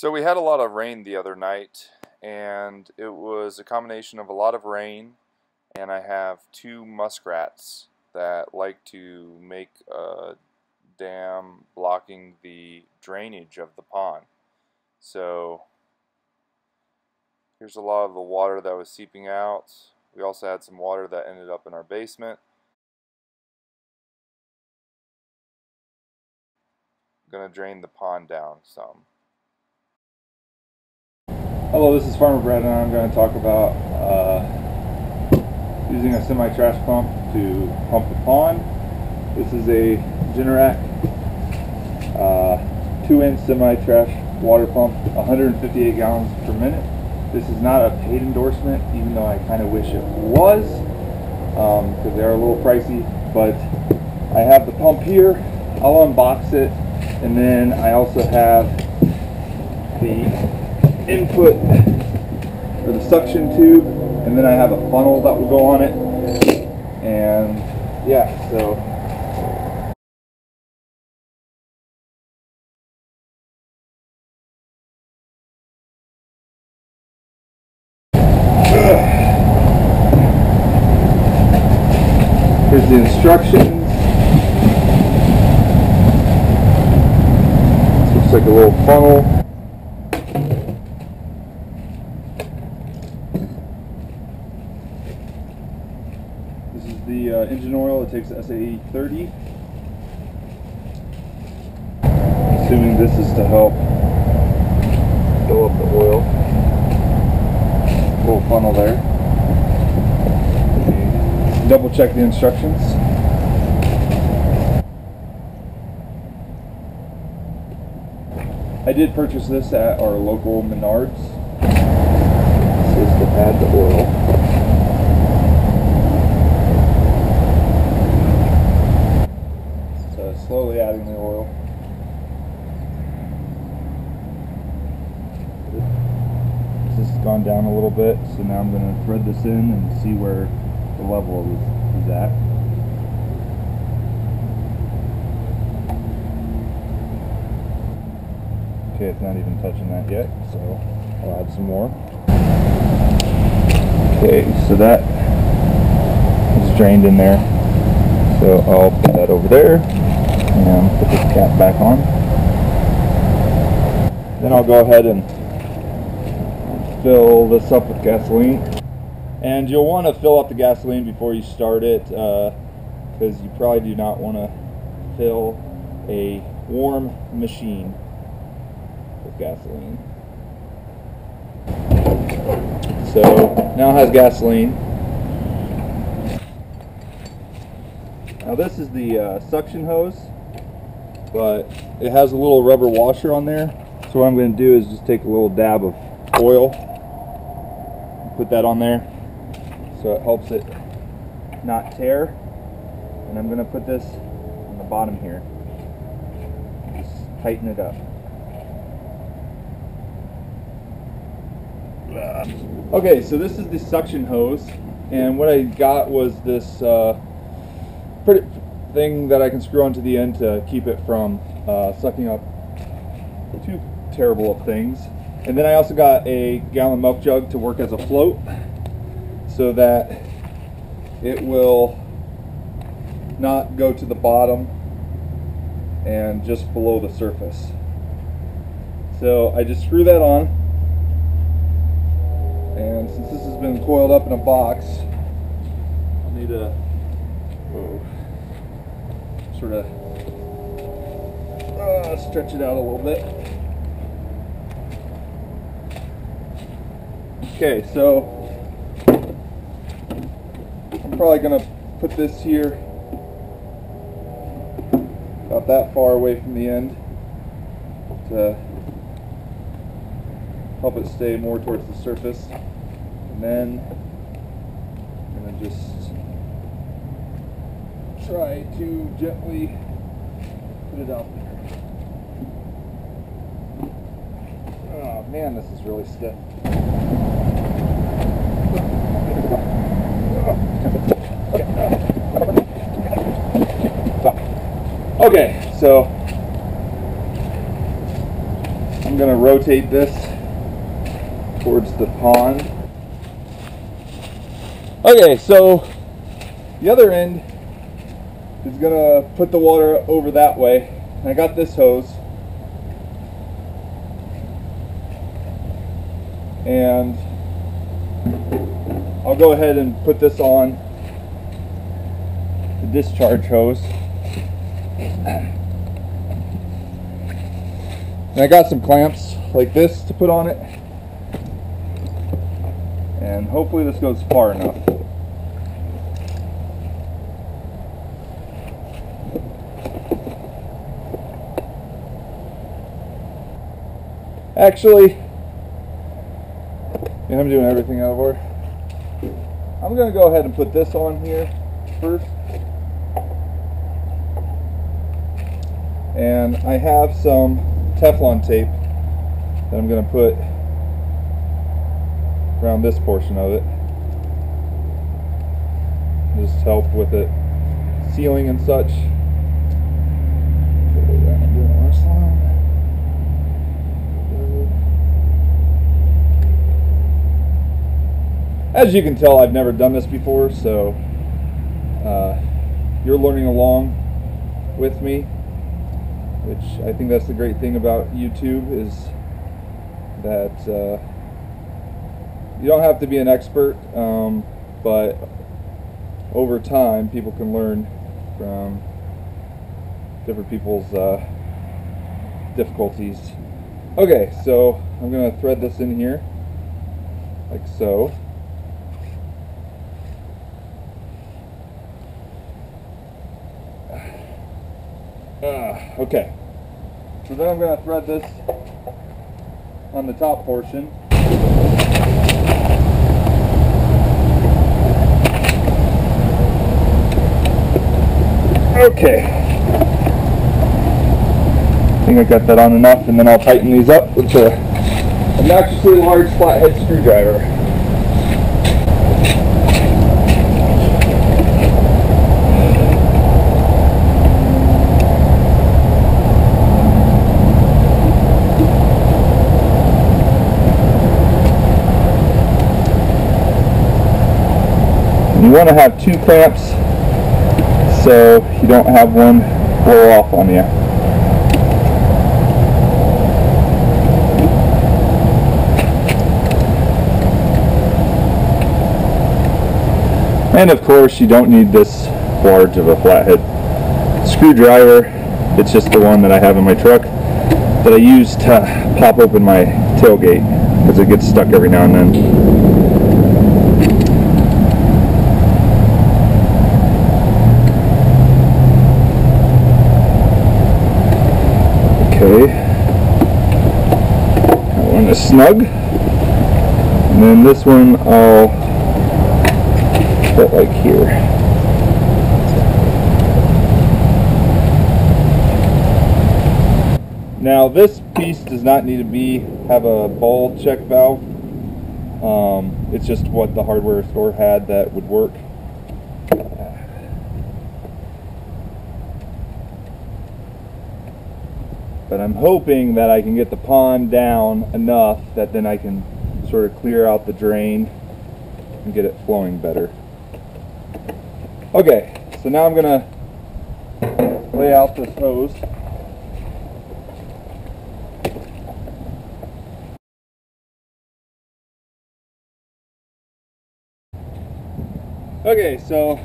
So we had a lot of rain the other night, and it was a combination of a lot of rain, and I have two muskrats that like to make a dam blocking the drainage of the pond. So here's a lot of the water that was seeping out. We also had some water that ended up in our basement. I'm going to drain the pond down some. Hello, this is Farmer Brad, and I'm going to talk about using a semi-trash pump to pump the pond. This is a Generac 2-inch semi-trash water pump, 158 gallons per minute. This is not a paid endorsement, even though I kind of wish it was, because they're a little pricey. But I have the pump here. I'll unbox it, and then I also have the input for the suction tube, and then I have a funnel that will go on it, and yeah, so here's the instructions. This looks like a little funnel. This is the engine oil. It takes ST20S. Assuming this is to help fill up the oil. Little funnel there. Double check the instructions. I did purchase this at our local Menards. This is to add the oil. Slowly adding the oil. This has gone down a little bit, so now I'm going to thread this in and see where the level is at. Okay, it's not even touching that yet, so I'll add some more. Okay, so that is drained in there, so I'll put that over there. And put this cap back on. Then I'll go ahead and fill this up with gasoline. And you'll want to fill up the gasoline before you start it, because you probably do not want to fill a warm machine with gasoline. So now it has gasoline. Now this is the suction hose, but it has a little rubber washer on there. So what I'm going to do is just take a little dab of oil, put that on there so it helps it not tear. And I'm going to put this on the bottom here, just tighten it up. Okay, so this is the suction hose, and what I got was this pretty thing that I can screw onto the end to keep it from sucking up too terrible of things. And then I also got a gallon milk jug to work as a float, so that it will not go to the bottom and just below the surface. So I just screw that on, and since this has been coiled up in a box, I'll need to sort of stretch it out a little bit. Okay, so I'm probably going to put this here about that far away from the end to help it stay more towards the surface. And then I'm going to just try to gently put it out there. Oh man, this is really stiff. Okay, so I'm going to rotate this towards the pond. Okay, so the other end is going to put the water over that way. And I got this hose. And I'll go ahead and put this on the discharge hose. And I got some clamps like this to put on it. And hopefully this goes far enough. Actually, and I'm doing everything out of order. I'm going to go ahead and put this on here first. And I have some Teflon tape that I'm going to put around this portion of it. Just help with it sealing and such. As you can tell, I've never done this before, so you're learning along with me, which I think that's the great thing about YouTube, is that you don't have to be an expert, but over time people can learn from different people's difficulties. Okay, so I'm going to thread this in here like so. Okay, so then I'm going to thread this on the top portion. Okay, I think I got that on enough, and then I'll tighten these up with the obnoxiously large flathead screwdriver. You want to have two clamps so you don't have one blow off on you. And of course you don't need this large of a flathead screwdriver. It's just the one that I have in my truck that I use to pop open my tailgate because it gets stuck every now and then. Okay, that one is snug, and then this one I'll put like here. Now this piece does not need to have a ball check valve. It's just what the hardware store had that would work. But I'm hoping that I can get the pond down enough that then I can sort of clear out the drain and get it flowing better. Okay, so now I'm going to lay out this hose. Okay, so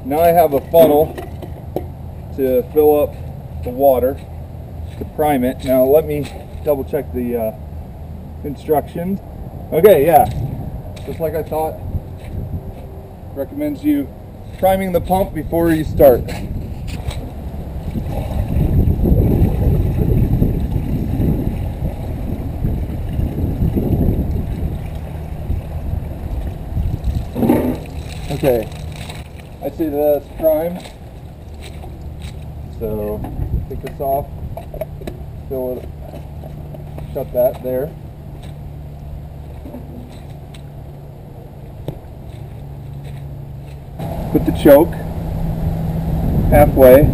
now I have a funnel to fill up the water to prime it. Now let me double check the instructions. Okay, yeah, just like I thought. Recommends you priming the pump before you start. Okay, I see that's primed. So take this off, fill it, shut that there. Put the choke halfway,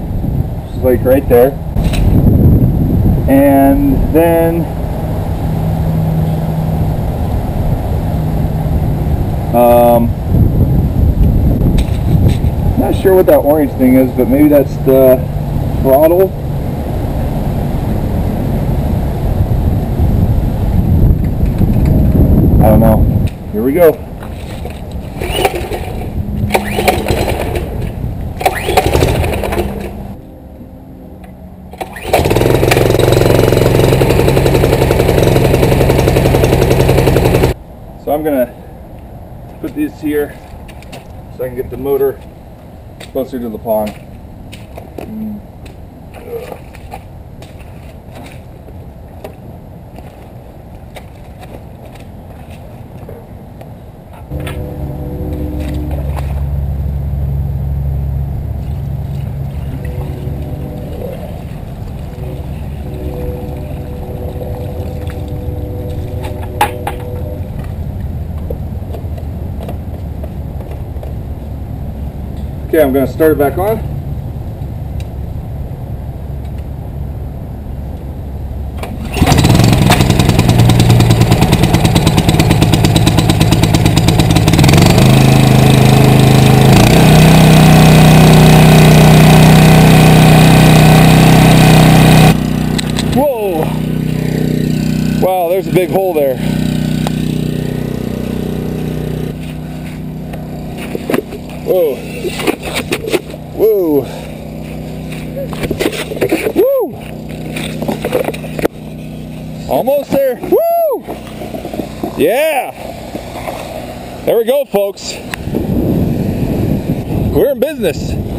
just like right there. And then not sure what that orange thing is, but maybe that's the throttle. I don't know. Here we go. So I'm gonna put these here so I can get the motor closer to the pond. Okay, I'm going to start it back on. Whoa! Wow, there's a big hole there. Whoa! Whoa! Woo! Almost there. Woo! Yeah! There we go, folks. We're in business.